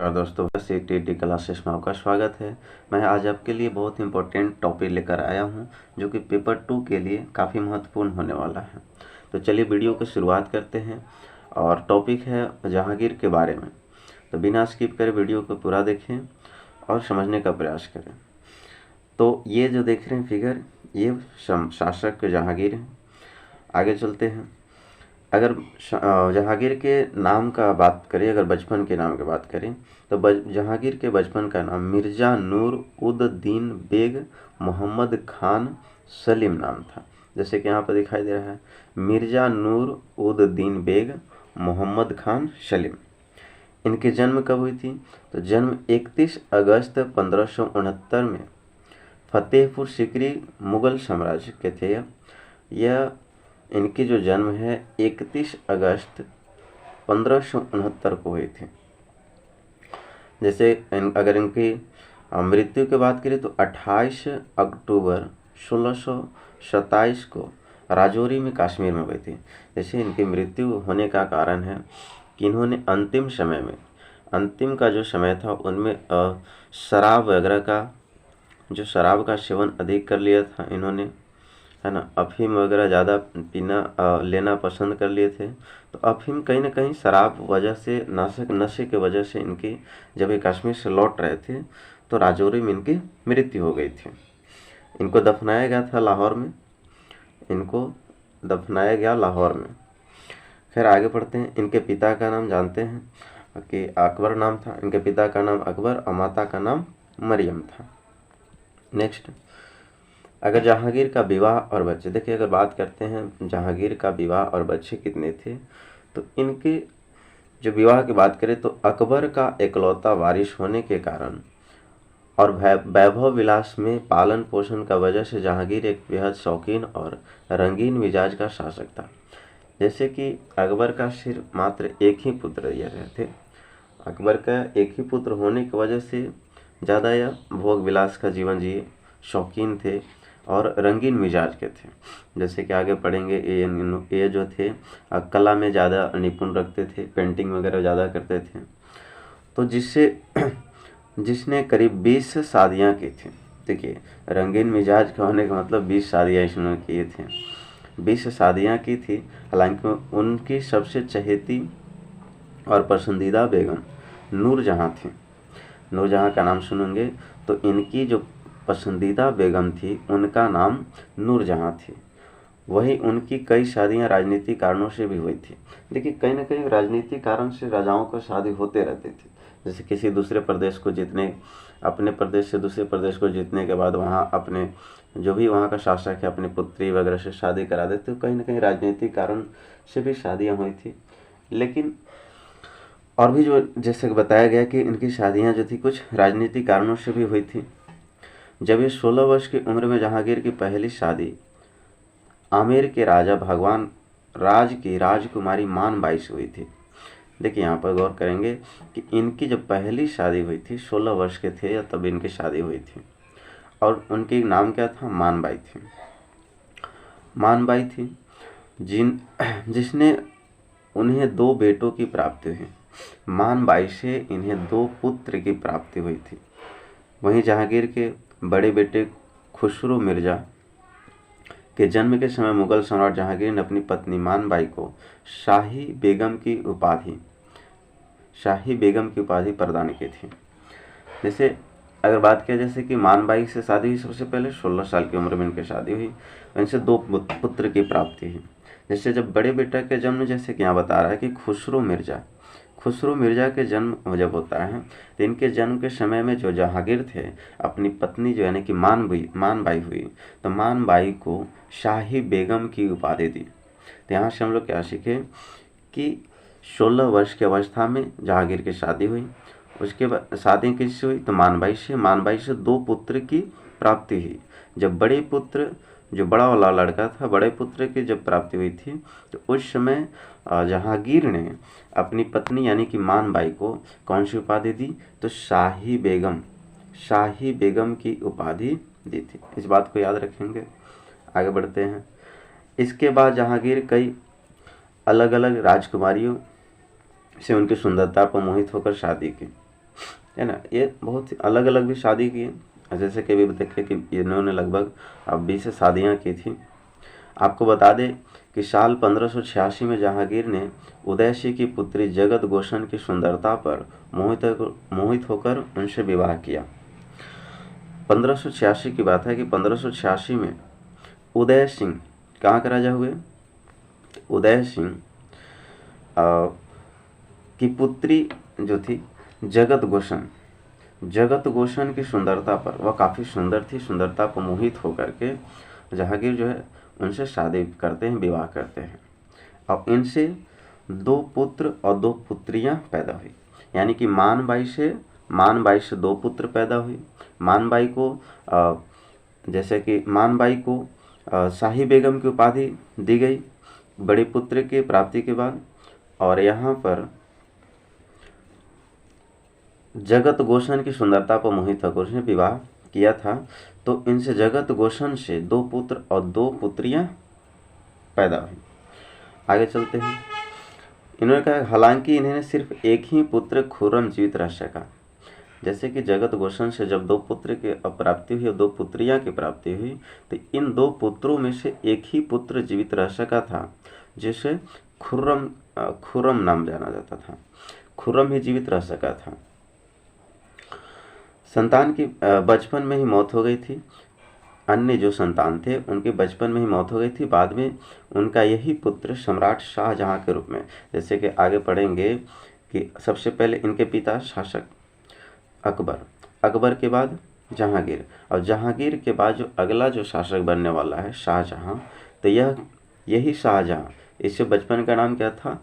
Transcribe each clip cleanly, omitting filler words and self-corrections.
और दोस्तों CTT classes में आपका स्वागत है। मैं आज आपके लिए बहुत इंपॉर्टेंट टॉपिक लेकर आया हूं जो कि पेपर 2 के लिए काफ़ी महत्वपूर्ण होने वाला है। तो चलिए वीडियो की शुरुआत करते हैं और टॉपिक है जहांगीर के बारे में। तो बिना स्किप करे वीडियो को पूरा देखें और समझने का प्रयास करें। तो ये जो देख रहे हैं फिगर, ये शासक जहांगीर है। आगे चलते हैं। अगर जहांगीर के नाम का बात करें, अगर बचपन के नाम की बात करें तो जहांगीर के बचपन का नाम मिर्ज़ा नूर उद दीन बेग मोहम्मद खान सलीम नाम था। जैसे कि यहाँ पर दिखाई दे रहा है, मिर्ज़ा नूर उद दीन बेग मोहम्मद खान सलीम। इनके जन्म कब हुई थी? तो जन्म 31 अगस्त 1569 में फतेहपुर सिकरी मुगल साम्राज्य के थे। यह इनकी जो जन्म है 31 अगस्त 1569 को हुई थी। जैसे अगर इनकी मृत्यु की बात करें तो 28 अक्टूबर 1627 को राजौरी में कश्मीर में हुई थी। जैसे इनकी मृत्यु होने का कारण है कि इन्होंने अंतिम समय में, अंतिम का जो समय था उनमें शराब वगैरह का, जो शराब का सेवन अधिक कर लिया था इन्होंने, है ना, अफीम वगैरह ज़्यादा पीना लेना पसंद कर लिए थे। तो अफीम कहीं ना कहीं शराब वजह से, नशे के वजह से इनकी, जब ये कश्मीर से लौट रहे थे तो राजौरी में इनकी मृत्यु हो गई थी। इनको दफनाया गया था लाहौर में, इनको दफनाया गया लाहौर में। खैर आगे बढ़ते हैं। इनके पिता का नाम जानते हैं कि अकबर नाम था। इनके पिता का नाम अकबर और माता का नाम मरियम था। नेक्स्ट, अगर जहांगीर का विवाह और बच्चे, देखिए अगर बात करते हैं जहांगीर का विवाह और बच्चे कितने थे, तो इनके जो विवाह की बात करें तो अकबर का एकलौता वारिस होने के कारण और वैभव विलास में पालन पोषण का वजह से जहांगीर एक बेहद शौकीन और रंगीन मिजाज का शासक था। जैसे कि अकबर का सिर्फ मात्र एक ही पुत्र रहे थे। अकबर का एक ही पुत्र होने की वजह से ज़्यादा यह भोग विलास का जीवन जिए, शौकीन थे और रंगीन मिजाज के थे। जैसे कि आगे पढ़ेंगे, ये जो थे कला में ज़्यादा निपुण रखते थे, पेंटिंग वगैरह ज़्यादा करते थे। तो जिसने करीब 20 शादियाँ की थी। देखिए रंगीन मिजाज का होने का मतलब 20 शादियाँ इसने किए थे, 20 शादियाँ की थी। हालांकि उनकी सबसे चहेती और पसंदीदा बेगम नूरजहाँ थी। नूरजहाँ का नाम सुनेंगे तो इनकी जो पसंदीदा बेगम थी उनका नाम नूरजहाँ थी। वही उनकी कई शादियां राजनीतिक कारणों से भी हुई थी। देखिए कहीं ना कहीं राजनीतिक कारण से राजाओं को शादी होते रहती थी। जैसे किसी दूसरे प्रदेश को जीतने, अपने प्रदेश से दूसरे प्रदेश को जीतने के बाद वहाँ अपने जो भी वहाँ का शासक है अपनी पुत्री वगैरह से शादी करा देते, तो कहीं ना कहीं राजनीतिक कारण से भी शादियाँ हुई थी। लेकिन और भी जो जैसे बताया गया कि इनकी शादियाँ जो थी कुछ राजनीतिक कारणों से भी हुई थी। जब ये 16 वर्ष की उम्र में जहांगीर की पहली शादी आमेर के राजा भगवान राज की राजकुमारी मानबाई से हुई थी। देखिए यहाँ पर गौर करेंगे कि इनकी जब पहली शादी हुई थी, 16 वर्ष के थे या तब इनकी शादी हुई थी, और उनके नाम क्या था? मानबाई थी। मानबाई थी जिसने उन्हें 2 बेटों की प्राप्ति हुई। मानबाई से इन्हें 2 पुत्र की प्राप्ति हुई थी। वहीं जहांगीर के बड़े बेटे खुसरो मिर्ज़ा के जन्म के समय मुगल सम्राट जहांगीर ने अपनी पत्नी मानबाई को शाही बेगम की उपाधि प्रदान की थी। जैसे अगर बात किया, जैसे कि मानबाई से शादी हुई सबसे पहले 16 साल की उम्र में इनकी शादी हुई, इनसे 2 पुत्र की प्राप्ति हुई। जैसे जब बड़े बेटा के जन्म, जैसे कि यहाँ बता रहा है कि खुसरो मिर्ज़ा के जन्म जब होता है तो इनके जन्म के समय में जो जहांगीर थे अपनी पत्नी जो यानी कि मानबाई हुई, तो मानबाई को शाही बेगम की उपाधि दी। तो यहाँ से हम लोग क्या सीखे कि 16 वर्ष की अवस्था में जहांगीर की शादी हुई। उसके बाद शादी किससे हुई? तो मानबाई से 2 पुत्र की प्राप्ति हुई। जब बड़े पुत्र, जो बड़ा वाला लड़का था, बड़े पुत्र की जब प्राप्ति हुई थी तो उस समय जहांगीर ने अपनी पत्नी यानी कि मानबाई को कौन सी उपाधि दी? तो शाही बेगम की उपाधि दी थी। इस बात को याद रखेंगे। आगे बढ़ते हैं। इसके बाद जहांगीर कई अलग अलग राजकुमारियों से उनकी सुंदरता पर मोहित होकर शादी की। है ना। ये बहुत अलग अलग भी शादी किए, जैसे कि अभी देखे कि इन्होंने लगभग 20 शादियाँ की थी। आपको बता दें कि साल 1586 में जहांगीर ने उदय सिंह की पुत्री जगत गोशन की सुंदरता पर मोहित होकर उनसे विवाह किया। 1586 की बात है कि 1586 में उदय सिंह कहाँ के राजा हुए? उदय सिंह की पुत्री जो थी जगत गोशन की सुंदरता पर, वह काफ़ी सुंदर थी, सुंदरता पर मोहित होकर के जहांगीर जो है उनसे शादी करते हैं, विवाह करते हैं। अब इनसे 2 पुत्र और 2 पुत्रियां पैदा हुई, यानी कि मानबाई से 2 पुत्र पैदा हुई। मानबाई को जैसे कि मानबाई को शाही बेगम की उपाधि दी गई बड़े पुत्र की प्राप्ति के बाद, और यहाँ पर जगत गोशन की सुंदरता पर मोहित होकर उसने विवाह किया था। तो इनसे जगत गोशन से 2 पुत्र और 2 पुत्रियां पैदा हुई। आगे चलते हैं। इन्होंने कहा हालांकि इन्हें सिर्फ एक ही पुत्र खुर्रम जीवित रह सका। जैसे कि जगत गोशन से जब 2 पुत्र की प्राप्ति हुई और 2 पुत्रियां की प्राप्ति हुई, तो इन 2 पुत्रों में से एक ही पुत्र जीवित रह सका था, जिसे खुर्रम नाम जाना जाता था। खुर्रम ही जीवित रह सका था। संतान की बचपन में ही मौत हो गई थी। अन्य जो संतान थे उनके बचपन में ही मौत हो गई थी। बाद में उनका यही पुत्र सम्राट शाहजहां के रूप में, जैसे कि आगे पढ़ेंगे कि सबसे पहले इनके पिता शासक अकबर के बाद जहांगीर, और जहांगीर के बाद जो अगला जो शासक बनने वाला है शाहजहां, तो यही शाहजहां, इससे बचपन का नाम क्या था?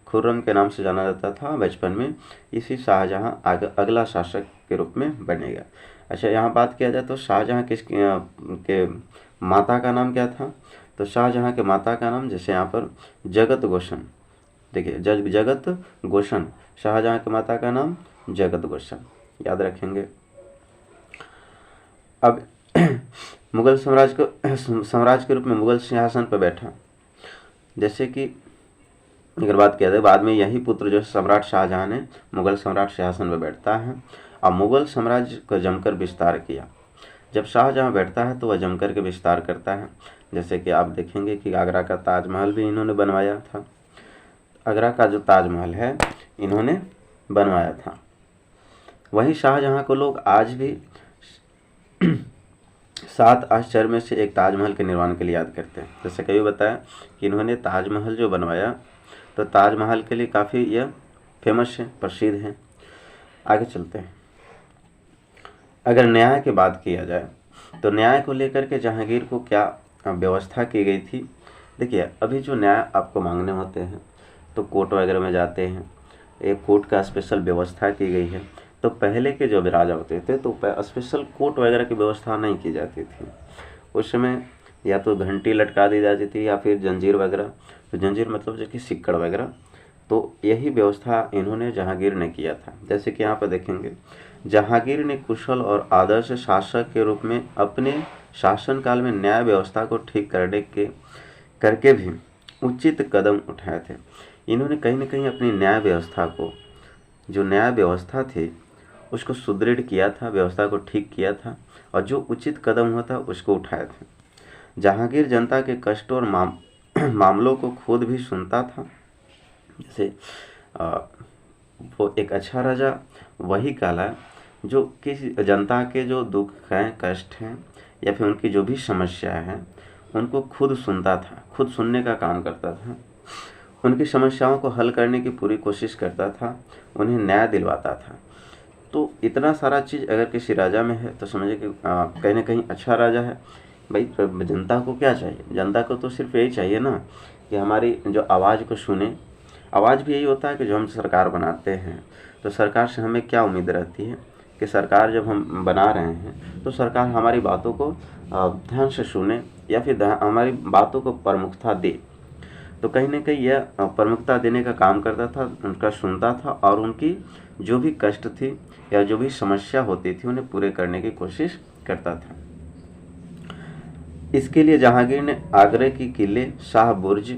खुर्रम के नाम से जाना जाता था बचपन में। इसी शाहजहां अगला शासक के रूप में बनेगा। अच्छा, यहाँ बात किया जाए तो शाहजहां के माता का नाम क्या था? तो शाहजहां के माता का नाम, जैसे यहाँ पर जगत गोशन, देखिए जगत गोशन, शाहजहां के माता का नाम जगत गोशन, याद रखेंगे। अब मुगल साम्राज्य के रूप में मुगल सिंहासन पर बैठा। जैसे कि अगर बात किया जाए, बाद में यही पुत्र जो सम्राट शाहजहां ने मुगल सम्राट सिंहासन पर बैठता है और मुगल साम्राज्य को जमकर विस्तार किया। जब शाहजहां बैठता है तो वह जमकर के विस्तार करता है। जैसे कि आप देखेंगे कि आगरा का ताजमहल भी इन्होंने बनवाया था। आगरा का जो ताजमहल है इन्होंने बनवाया था। वही शाहजहां को लोग आज भी 7 आश्चर्य में से एक ताजमहल के निर्माण के लिए याद करते हैं। जैसे कभी बताया कि इन्होंने ताजमहल जो बनवाया, तो ताजमहल के लिए काफ़ी यह फेमस है, प्रसिद्ध है। आगे चलते हैं। अगर न्याय की बात किया जाए तो न्याय को लेकर के जहांगीर को क्या व्यवस्था की गई थी? देखिए, अभी जो न्याय आपको मांगने होते हैं तो कोर्ट वगैरह में जाते हैं, एक कोर्ट का स्पेशल व्यवस्था की गई है। तो पहले के जो भी राजा होते थे तो स्पेशल कोर्ट वगैरह की व्यवस्था नहीं की जाती थी। उस समय या तो घंटी लटका दी जाती थी या फिर जंजीर वगैरह, तो जंजीर मतलब जो कि सिक्कड़ वगैरह, तो यही व्यवस्था इन्होंने जहांगीर ने किया था। जैसे कि यहाँ पर देखेंगे, जहांगीर ने कुशल और आदर्श शासक के रूप में अपने शासनकाल में न्याय व्यवस्था को ठीक करके भी उचित कदम उठाए थे। इन्होंने कहीं ना कहीं अपनी न्याय व्यवस्था को, जो न्याय व्यवस्था थी उसको सुदृढ़ किया था, व्यवस्था को ठीक किया था, और जो उचित कदम हुआ था उसको उठाए थे। जहांगीर जनता के कष्टों और मामलों को खुद भी सुनता था। जैसे वो एक अच्छा राजा वही कहलाए जो किसी जनता के जो दुख हैं, कष्ट हैं, या फिर उनकी जो भी समस्याएं हैं उनको खुद सुनता था, खुद सुनने का काम करता था, उनकी समस्याओं को हल करने की पूरी कोशिश करता था, उन्हें न्याय दिलवाता था। तो इतना सारा चीज़ अगर किसी राजा में है तो समझिए कि कहीं ना कहीं अच्छा राजा है। भाई जनता को क्या चाहिए? जनता को तो सिर्फ यही चाहिए ना कि हमारी जो आवाज़ को सुने। आवाज़ भी यही होता है कि जो हम सरकार बनाते हैं तो सरकार से हमें क्या उम्मीद रहती है कि सरकार जब हम बना रहे हैं तो सरकार हमारी बातों को ध्यान से सुने या फिर हमारी बातों को प्रमुखता दे। तो कहीं ना कहीं यह प्रमुखता देने का काम करता था, उनका सुनता था और उनकी जो भी कष्ट थी या जो भी समस्या होती थी उन्हें पूरे करने की कोशिश करता था। इसके लिए जहांगीर ने आगरा की किले, शाह बुर्ज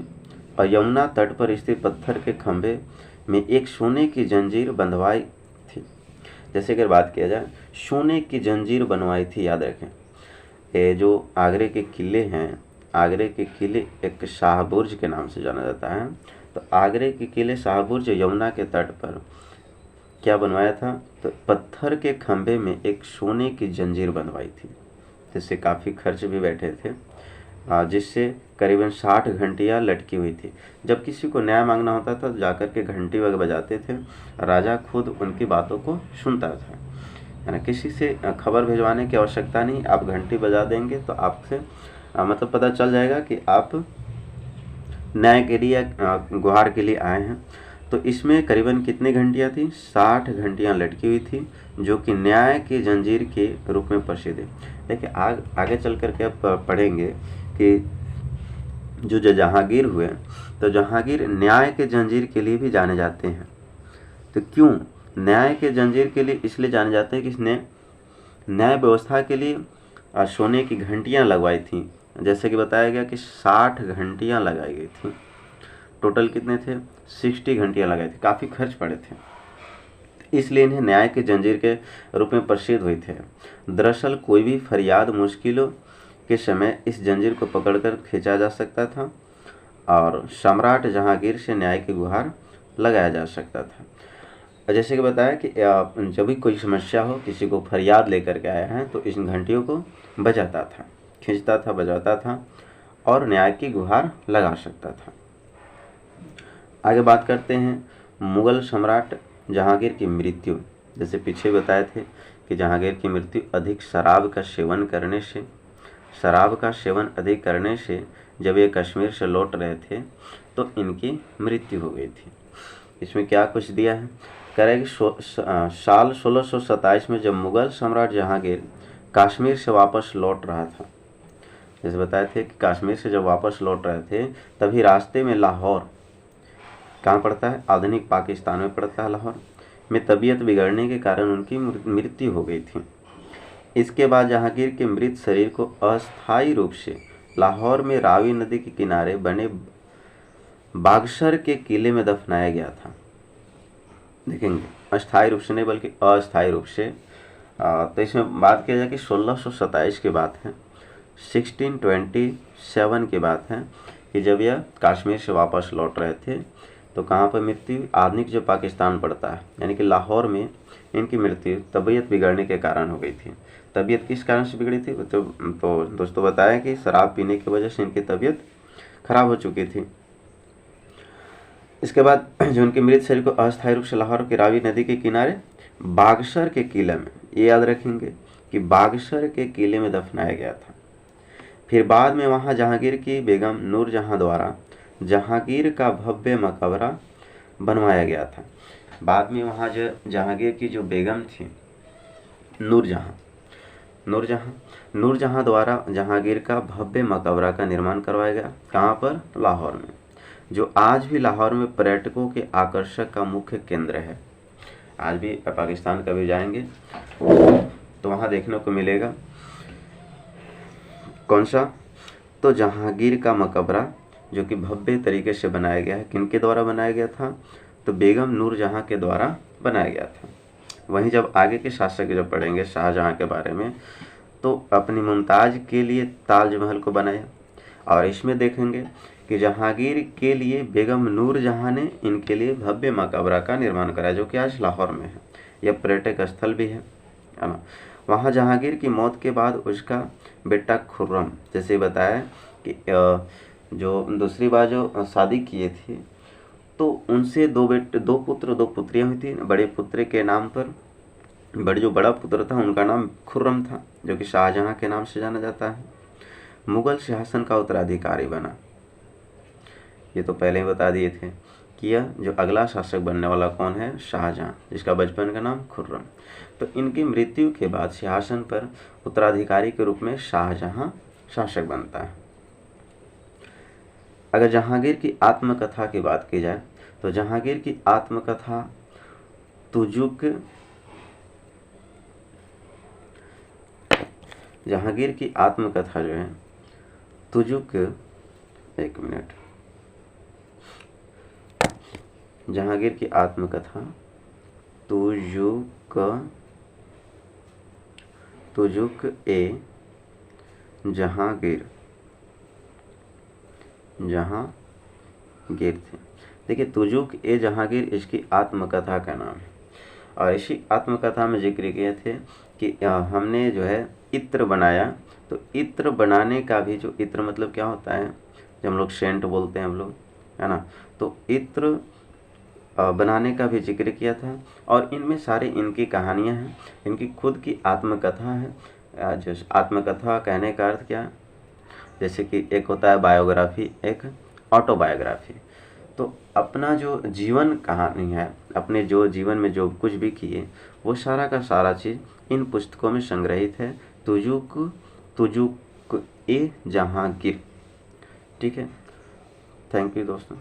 और यमुना तट पर स्थित पत्थर के खंभे में एक सोने की जंजीर बंधवाई थी। जैसे अगर बात किया जाए, सोने की जंजीर बनवाई थी, याद रखें। ये जो आगरे के किले हैं, आगरे के किले एक शाहबुर्ज के नाम से जाना जाता है। तो आगरे के किले शाहबुर्ज यमुना के तट पर क्या बनवाया था, तो पत्थर के खंभे में एक सोने की जंजीर बनवाई थी, जिससे काफ़ी खर्च भी बैठे थे, जिससे करीबन 60 घंटियाँ लटकी हुई थी। जब किसी को न्याय मांगना होता था तो जाकर के घंटी वगैरह बजाते थे, राजा खुद उनकी बातों को सुनता था, है ना। किसी से खबर भिजवाने की आवश्यकता नहीं, आप घंटी बजा देंगे तो आपसे मतलब पता चल जाएगा कि आप न्याय के लिए गुहार के लिए आए हैं। तो इसमें करीबन कितनी घंटियाँ थी, 60 घंटियाँ लटकी हुई थी, जो कि न्याय की जंजीर के रूप में प्रसिद्ध है। देखिए आगे चल करके आप पढ़ेंगे कि जो जहांगीर हुए, तो जहांगीर न्याय के जंजीर के लिए भी जाने जाते हैं। तो क्यों न्याय के जंजीर के लिए इसलिए जाने जाते हैं कि इसने न्याय व्यवस्था के लिए सोने की घंटियाँ लगवाई थी। जैसे कि बताया गया कि 60 घंटियाँ लगाई गई थी, टोटल कितने थे, 60 घंटियाँ लगाई थी, काफ़ी खर्च पड़े थे, इसलिए इन्हें न्याय के जंजीर के रूप में प्रसिद्ध हुए थे। दरअसल कोई भी फरियाद मुश्किलों के समय इस जंजीर को पकड़कर खींचा जा सकता था और सम्राट जहांगीर से न्याय की गुहार लगाया जा सकता था। जैसे कि बताया कि जब भी कोई समस्या हो, किसी को फरियाद लेकर के आया है, तो इस घंटियों को बजाता था, खींचता था, बजाता था और न्याय की गुहार लगा सकता था। आगे बात करते हैं मुगल सम्राट जहांगीर की मृत्यु। जैसे पीछे बताए थे कि जहांगीर की मृत्यु अधिक शराब का सेवन अधिक करने से जब ये कश्मीर से लौट रहे थे तो इनकी मृत्यु हो गई थी। इसमें क्या कुछ दिया है, कह रहे कि साल 1627 में जब मुगल सम्राट जहांगीर कश्मीर से वापस लौट रहा था, जैसे बताए थे कि कश्मीर से जब वापस लौट रहे थे, तभी रास्ते में लाहौर, कहाँ पड़ता है, आधुनिक पाकिस्तान में पड़ता है, लाहौर में तबीयत बिगड़ने के कारण उनकी मृत्यु हो गई थी। इसके बाद जहांगीर के मृत शरीर को अस्थायी रूप से लाहौर में रावी नदी के किनारे बने बागसर के किले में दफनाया गया था। देखेंगे अस्थायी रूप से नहीं बल्कि अस्थायी रूप से। तो इसमें बात किया जाए कि 1627 की बात है, 1627 की बात है कि जब यह कश्मीर से वापस लौट रहे थे तो कहाँ पर मृत्यु, आधुनिक जो पाकिस्तान पड़ता है यानी कि लाहौर में इनकी मृत्यु तबीयत बिगड़ने के कारण हो गई थी। तबीयत किस कारण से बिगड़ी थी, तो दोस्तों बताया कि शराब पीने की वजह से इनकी तबीयत खराब हो चुकी थी। इसके बाद जो उनके मृत शरीर को अस्थायी रूप से लाहौर की रावी नदी के किनारे बागसर के किले में, ये याद रखेंगे कि बागसर के किले में दफनाया गया था। फिर बाद में वहाँ जहांगीर की बेगम नूरजहां द्वारा जहांगीर का भव्य मकबरा बनवाया गया था। बाद में वहाँ जो जहांगीर की जो बेगम थी नूरजहां द्वारा जहांगीर का भव्य मकबरा का निर्माण करवाया गया। कहाँ पर, लाहौर में, जो आज भी लाहौर में पर्यटकों के आकर्षक का मुख्य केंद्र है। आज भी पाकिस्तान कभी जाएंगे तो वहाँ देखने को मिलेगा। कौन सा, तो जहांगीर का मकबरा, जो कि भव्य तरीके से बनाया गया है। किनके द्वारा बनाया गया था, तो बेगम नूरजहां के द्वारा बनाया गया था। वहीं जब आगे के शासक जब पढ़ेंगे शाहजहां के बारे में, तो अपनी मुमताज़ के लिए ताजमहल को बनाया। और इसमें देखेंगे कि जहांगीर के लिए बेगम नूरजहां ने इनके लिए भव्य मकबरा का निर्माण कराया, जो कि आज लाहौर में है। यह पर्यटक स्थल भी है ना। वहाँ जहांगीर की मौत के बाद उसका बेटा खुर्रम, जैसे बताया कि जो दूसरी बार जो शादी किए थे तो उनसे दो पुत्र दो पुत्रियाँ हुई थी। बड़े पुत्र के नाम पर, जो बड़ा पुत्र था उनका नाम खुर्रम था, जो कि शाहजहां के नाम से जाना जाता है। मुगल शासन का उत्तराधिकारी बना, ये तो पहले ही बता दिए थे कि यह जो अगला शासक बनने वाला कौन है, शाहजहां, जिसका बचपन का नाम खुर्रम। तो इनकी मृत्यु के बाद सिंहासन पर उत्तराधिकारी के रूप में शाहजहां शासक बनता है। अगर जहांगीर की आत्मकथा की बात की जाए तो जहांगीर की आत्मकथा तुजुक, जहांगीर की आत्मकथा जो है तुजुक, एक मिनट, जहांगीर की आत्मकथा तुजुक तुजुक ए जहांगीर थे। देखिए, तुजुक ए जहांगीर इसकी आत्मकथा का नाम है, और इसी आत्मकथा में जिक्र किए थे कि हमने जो है इत्र बनाया। तो इत्र बनाने का भी, जो इत्र मतलब क्या होता है, जब हम लोग सेंट बोलते हैं हम लोग, है ना, तो इत्र बनाने का भी जिक्र किया था। और इनमें सारे इनकी कहानियाँ हैं, इनकी खुद की आत्मकथा है। जो आत्मकथा कहने का अर्थ क्या, जैसे कि एक होता है बायोग्राफी, एक ऑटोबायोग्राफी। तो अपना जो जीवन कहानी है, अपने जो जीवन में जो कुछ भी किए, वो सारा का सारा चीज़ इन पुस्तकों में संग्रहित है। तुजुक ए जहांगीर। ठीक है, थैंक यू दोस्तों।